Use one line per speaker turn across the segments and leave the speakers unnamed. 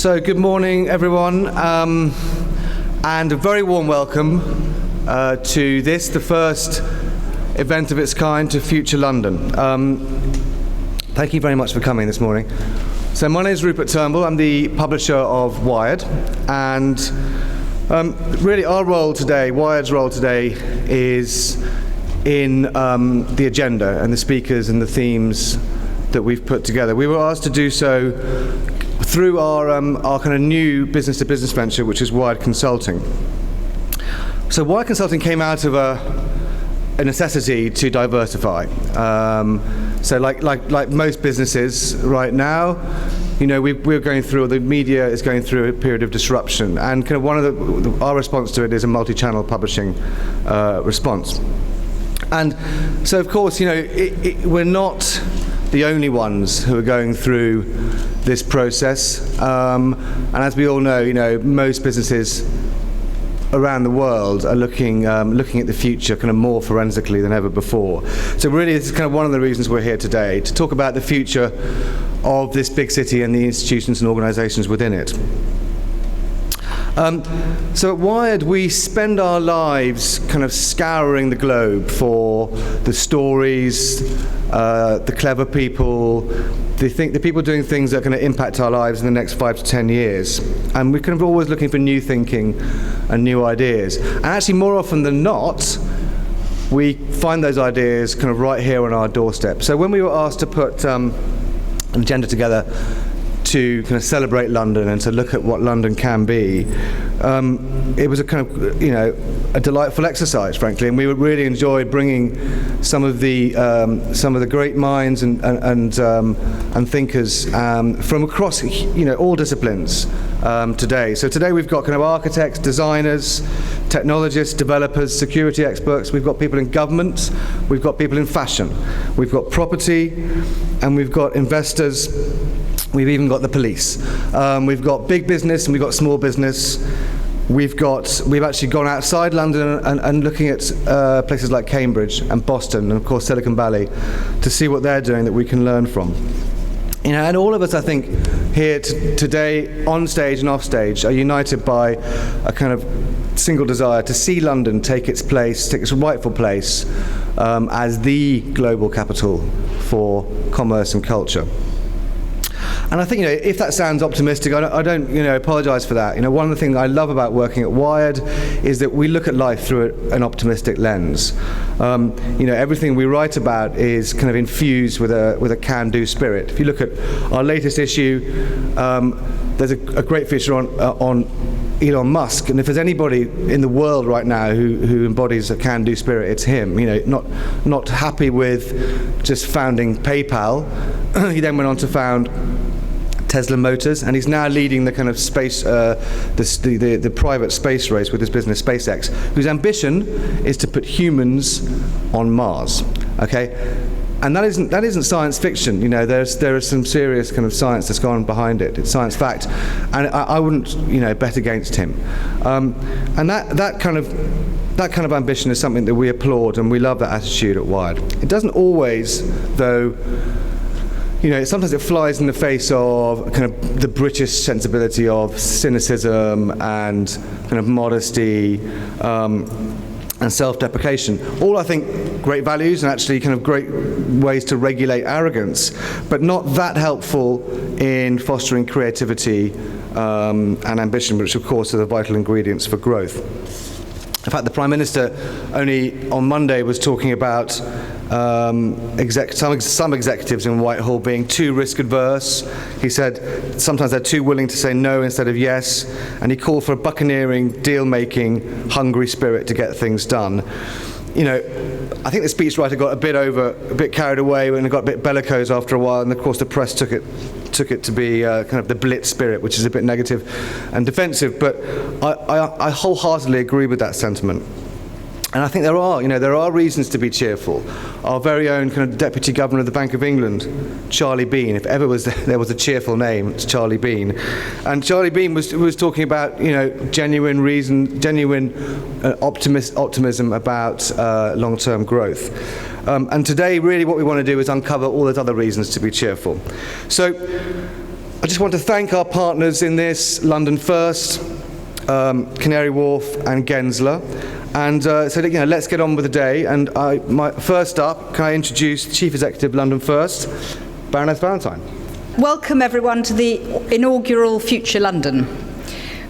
So good morning, everyone, and a very warm welcome to this, the first event of its kind to Future London. Thank you very much for coming this morning. So my name is Rupert Turnbull. I'm the publisher of Wired, and really our role today, Wired's role today, is in the agenda and the speakers and the themes that we've put together. We were asked to do so through our kind of new business-to-business venture, which is Wired Consulting. So Wired Consulting came out of a necessity to diversify. So like most businesses right now, you know, we're going through, the media is going through a period of disruption, and kind of one of our response to it is a multi-channel publishing response. And so, of course, you know, we're not the only ones who are going through this process. And as we all know, you know, most businesses around the world are looking at the future kind of more forensically than ever before. So really, this is kind of one of the reasons we're here today, to talk about the future of this big city and the institutions and organizations within it. So at Wired, we spend our lives kind of scouring the globe for the stories, the clever people, the people doing things that are going to impact our lives in the next 5 to 10 years. And we're kind of always looking for new thinking and new ideas. And actually, more often than not, we find those ideas kind of right here on our doorstep. So when we were asked to put an agenda together to kind of celebrate London and to look at what London can be, it was a kind of, you know, a delightful exercise, frankly, and we really enjoyed bringing some of the great minds and thinkers from across, you know, all disciplines today. So today we've got kind of architects, designers, technologists, developers, security experts. We've got people in government, we've got people in fashion, we've got property, and we've got investors. We've even got the police. We've got big business and we've got small business. We've actually gone outside London and looking at places like Cambridge and Boston and of course Silicon Valley to see what they're doing that we can learn from. You know, and all of us, I think, here today, on stage and off stage, are united by a kind of single desire to see London take its place, take its rightful place as the global capital for commerce and culture. And I think, you know, if that sounds optimistic, I don't, you know, apologise for that. You know, one of the things I love about working at Wired is that we look at life through an optimistic lens. You know, everything we write about is kind of infused with a can-do spirit. If you look at our latest issue, there's a great feature on Elon Musk, and if there's anybody in the world right now who embodies a can-do spirit, it's him. You know, not happy with just founding PayPal, he then went on to found Tesla Motors, and he's now leading the kind of space, the private space race with his business SpaceX, whose ambition is to put humans on Mars. Okay. And that isn't science fiction. You know, there is some serious kind of science that's gone behind it. It's science fact, and I wouldn't, you know, bet against him. And that kind of ambition is something that we applaud, and we love that attitude at Wired. It doesn't always, though. You know, sometimes it flies in the face of kind of the British sensibility of cynicism and kind of modesty. And self-deprecation. All, I think, great values and actually kind of great ways to regulate arrogance, but not that helpful in fostering creativity and ambition, which of course are the vital ingredients for growth. In fact, the Prime Minister only on Monday was talking about some executives in Whitehall being too risk-adverse. He said sometimes they're too willing to say no instead of yes, and he called for a buccaneering, deal-making, hungry spirit to get things done. You know, I think the speechwriter got a bit carried away and it got a bit bellicose after a while, and of course the press took it to be kind of the Blitz spirit, which is a bit negative and defensive. But I wholeheartedly agree with that sentiment. And I think there are reasons to be cheerful. Our very own kind of Deputy Governor of the Bank of England, Charlie Bean, if ever there was a cheerful name, it's Charlie Bean. And Charlie Bean was talking about, you know, genuine optimism about long-term growth. And today, really, what we want to do is uncover all those other reasons to be cheerful. So, I just want to thank our partners in this, London First, Canary Wharf and Gensler. And so let's get on with the day. And first up, can I introduce Chief Executive of London First, Baroness Valentine.
Welcome everyone to the inaugural Future London.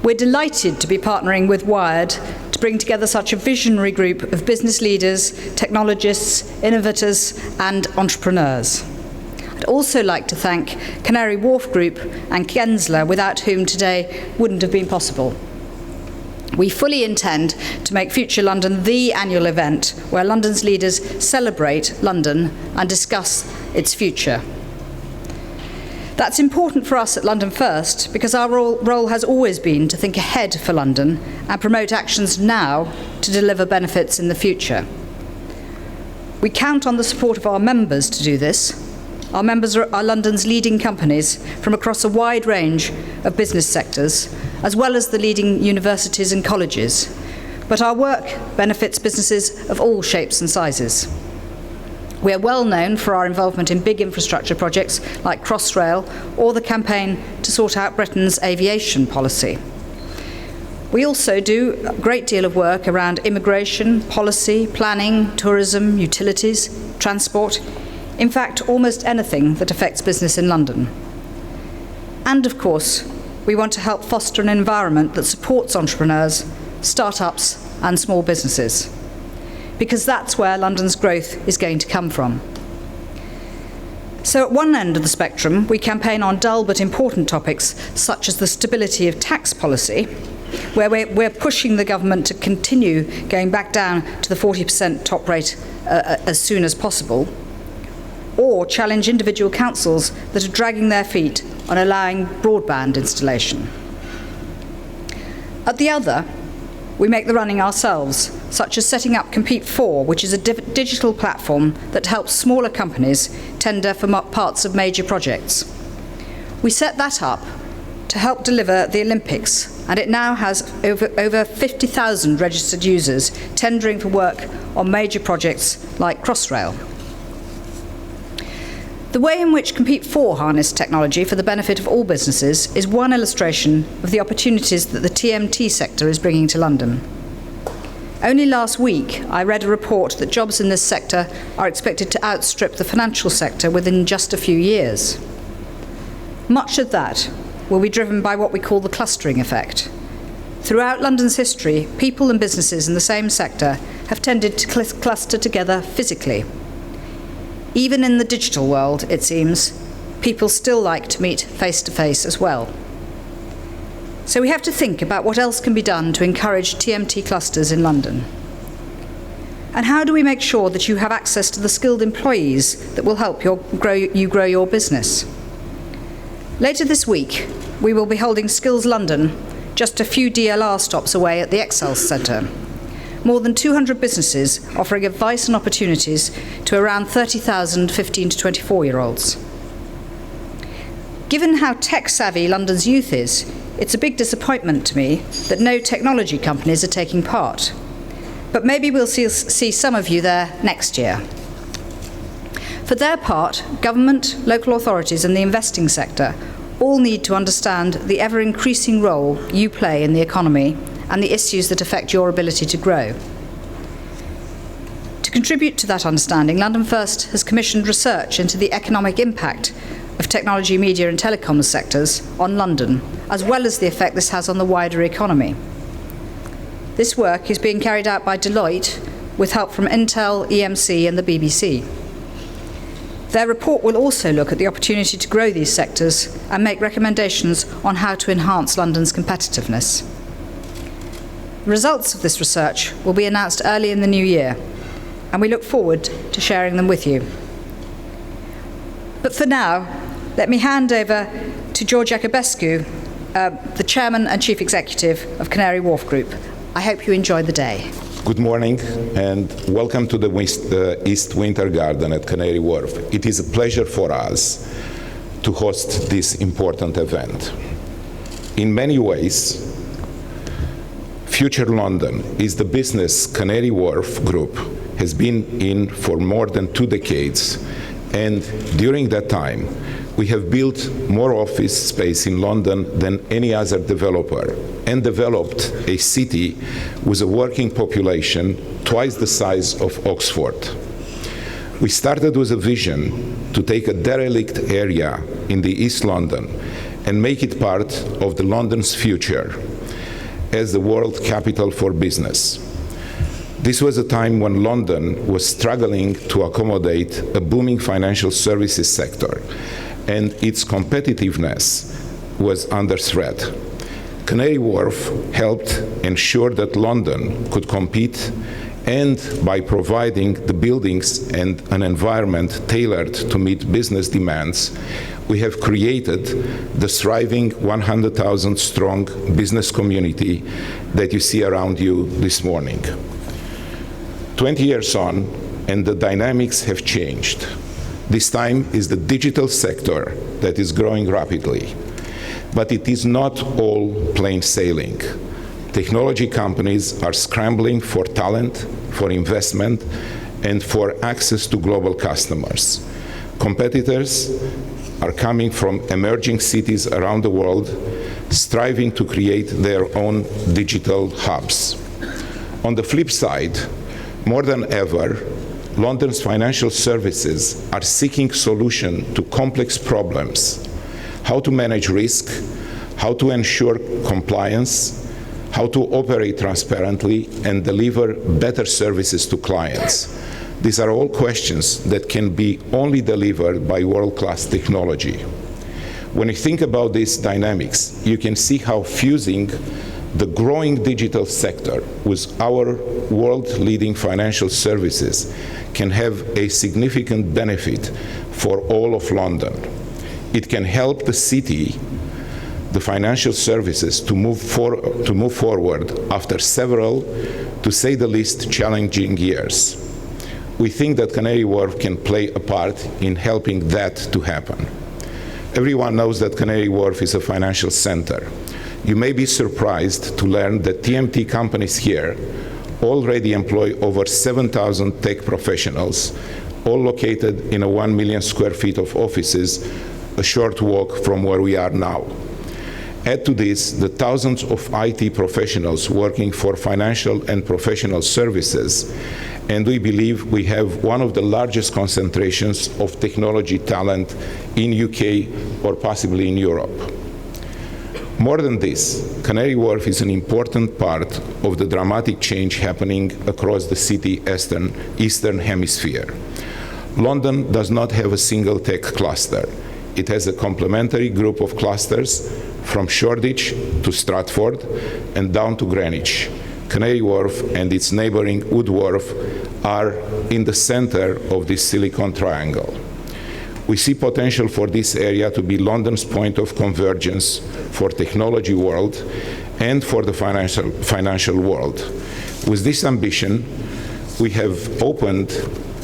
We're delighted to be partnering with Wired to bring together such a visionary group of business leaders, technologists, innovators and entrepreneurs. I'd also like to thank Canary Wharf Group and Gensler, without whom today wouldn't have been possible. We fully intend to make Future London the annual event where London's leaders celebrate London and discuss its future. That's important for us at London First because our role has always been to think ahead for London and promote actions now to deliver benefits in the future. We count on the support of our members to do this. Our members are London's leading companies from across a wide range of business sectors, as well as the leading universities and colleges. But our work benefits businesses of all shapes and sizes. We are well known for our involvement in big infrastructure projects like Crossrail or the campaign to sort out Britain's aviation policy. We also do a great deal of work around immigration, policy, planning, tourism, utilities, transport, in fact, almost anything that affects business in London. And of course, we want to help foster an environment that supports entrepreneurs, start-ups and small businesses, because that's where London's growth is going to come from. So at one end of the spectrum, we campaign on dull but important topics such as the stability of tax policy, where we're pushing the government to continue going back down to the 40% top rate as soon as possible, or challenge individual councils that are dragging their feet on allowing broadband installation. At the other, we make the running ourselves, such as setting up Compete 4, which is a digital platform that helps smaller companies tender for parts of major projects. We set that up to help deliver the Olympics, and it now has over 50,000 registered users tendering for work on major projects like Crossrail. The way in which Compete 4 harnessed technology for the benefit of all businesses is one illustration of the opportunities that the TMT sector is bringing to London. Only last week, I read a report that jobs in this sector are expected to outstrip the financial sector within just a few years. Much of that will be driven by what we call the clustering effect. Throughout London's history, people and businesses in the same sector have tended to cluster together physically. Even in the digital world, it seems, people still like to meet face-to-face as well. So we have to think about what else can be done to encourage TMT clusters in London. And how do we make sure that you have access to the skilled employees that will help you grow your business? Later this week, we will be holding Skills London, just a few DLR stops away at the Excel Centre. More than 200 businesses offering advice and opportunities to around 30,000 15 to 24-year-olds. Given how tech-savvy London's youth is, it's a big disappointment to me that no technology companies are taking part. But maybe we'll see some of you there next year. For their part, government, local authorities and the investing sector all need to understand the ever-increasing role you play in the economy and the issues that affect your ability to grow. To contribute to that understanding, London First has commissioned research into the economic impact of technology, media and telecoms sectors on London, as well as the effect this has on the wider economy. This work is being carried out by Deloitte with help from Intel, EMC and the BBC. Their report will also look at the opportunity to grow these sectors and make recommendations on how to enhance London's competitiveness. The results of this research will be announced early in the new year, and we look forward to sharing them with you. But for now, let me hand over to George Jacobescu, the Chairman and Chief Executive of Canary Wharf Group. I hope you enjoy the day.
Good morning and welcome to the East Winter Garden at Canary Wharf. It is a pleasure for us to host this important event. In many ways, Future London is the business Canary Wharf Group has been in for more than 2 decades, and during that time, We have built more office space in London than any other developer and developed a city with a working population twice the size of Oxford. We started with a vision to take a derelict area in the East London and make it part of the London's future as the world capital for business. This was a time when London was struggling to accommodate a booming financial services sector, and its competitiveness was under threat. Canary Wharf helped ensure that London could compete, and by providing the buildings and an environment tailored to meet business demands, we have created the thriving 100,000 strong business community that you see around you this morning. 20 years on, and the dynamics have changed. This time is the digital sector that is growing rapidly. But it is not all plain sailing. Technology companies are scrambling for talent, for investment, and for access to global customers. Competitors are coming from emerging cities around the world, striving to create their own digital hubs. On the flip side, more than ever, London's financial services are seeking solutions to complex problems: how to manage risk, how to ensure compliance, how to operate transparently and deliver better services to clients. These are all questions that can be only delivered by world-class technology. When you think about these dynamics, you can see how fusing the growing digital sector with our world-leading financial services can have a significant benefit for all of London. It can help the city, the financial services, to move forward after several, to say the least, challenging years. We think that Canary Wharf can play a part in helping that to happen. Everyone knows that Canary Wharf is a financial center. You may be surprised to learn that TMT companies here already employ over 7,000 tech professionals, all located in a 1 million square feet of offices, a short walk from where we are now. Add to this the thousands of IT professionals working for financial and professional services, and we believe we have one of the largest concentrations of technology talent in UK or possibly in Europe. More than this, Canary Wharf is an important part of the dramatic change happening across the city's eastern hemisphere. London does not have a single tech cluster. It has a complementary group of clusters from Shoreditch to Stratford and down to Greenwich. Canary Wharf and its neighboring Wood Wharf are in the center of this Silicon Triangle. We see potential for this area to be London's point of convergence for technology world and for the financial world. With this ambition, we have opened,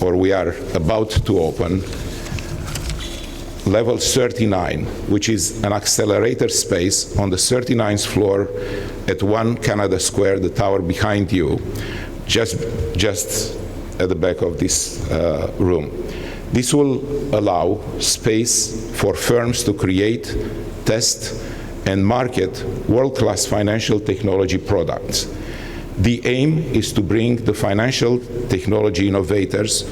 or we are about to open, level 39, which is an accelerator space on the 39th floor at 1 Canada Square, the tower behind you, just at the back of this room. This will allow space for firms to create, test, and market world-class financial technology products. The aim is to bring the financial technology innovators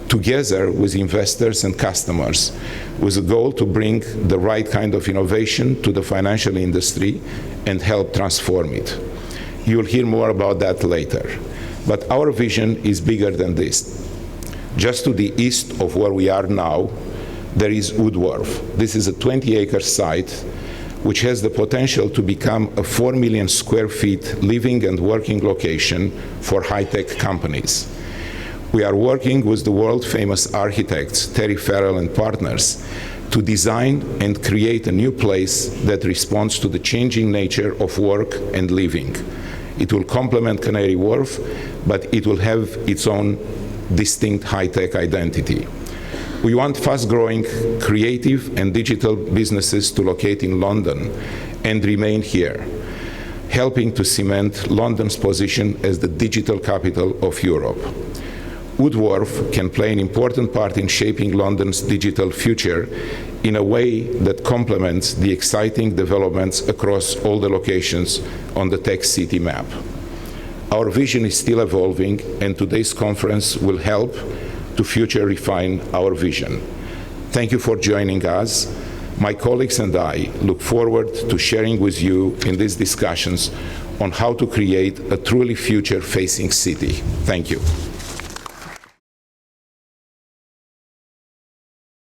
together with investors and customers, with a goal to bring the right kind of innovation to the financial industry and help transform it. You'll hear more about that later. But our vision is bigger than this. Just to the east of where we are now, there is Wood Wharf. This is a 20-acre site which has the potential to become a 4 million square feet living and working location for high-tech companies. We are working with the world-famous architects, Terry Farrell and partners, to design and create a new place that responds to the changing nature of work and living. It will complement Canary Wharf, but it will have its own distinct high-tech identity. We want fast-growing, creative, and digital businesses to locate in London and remain here, helping to cement London's position as the digital capital of Europe. Wood Wharf can play an important part in shaping London's digital future in a way that complements the exciting developments across all the locations on the Tech City map. Our vision is still evolving, and today's conference will help to future refine our vision. Thank you for joining us. My colleagues and I look forward to sharing with you in these discussions on how to create a truly future-facing city. Thank you.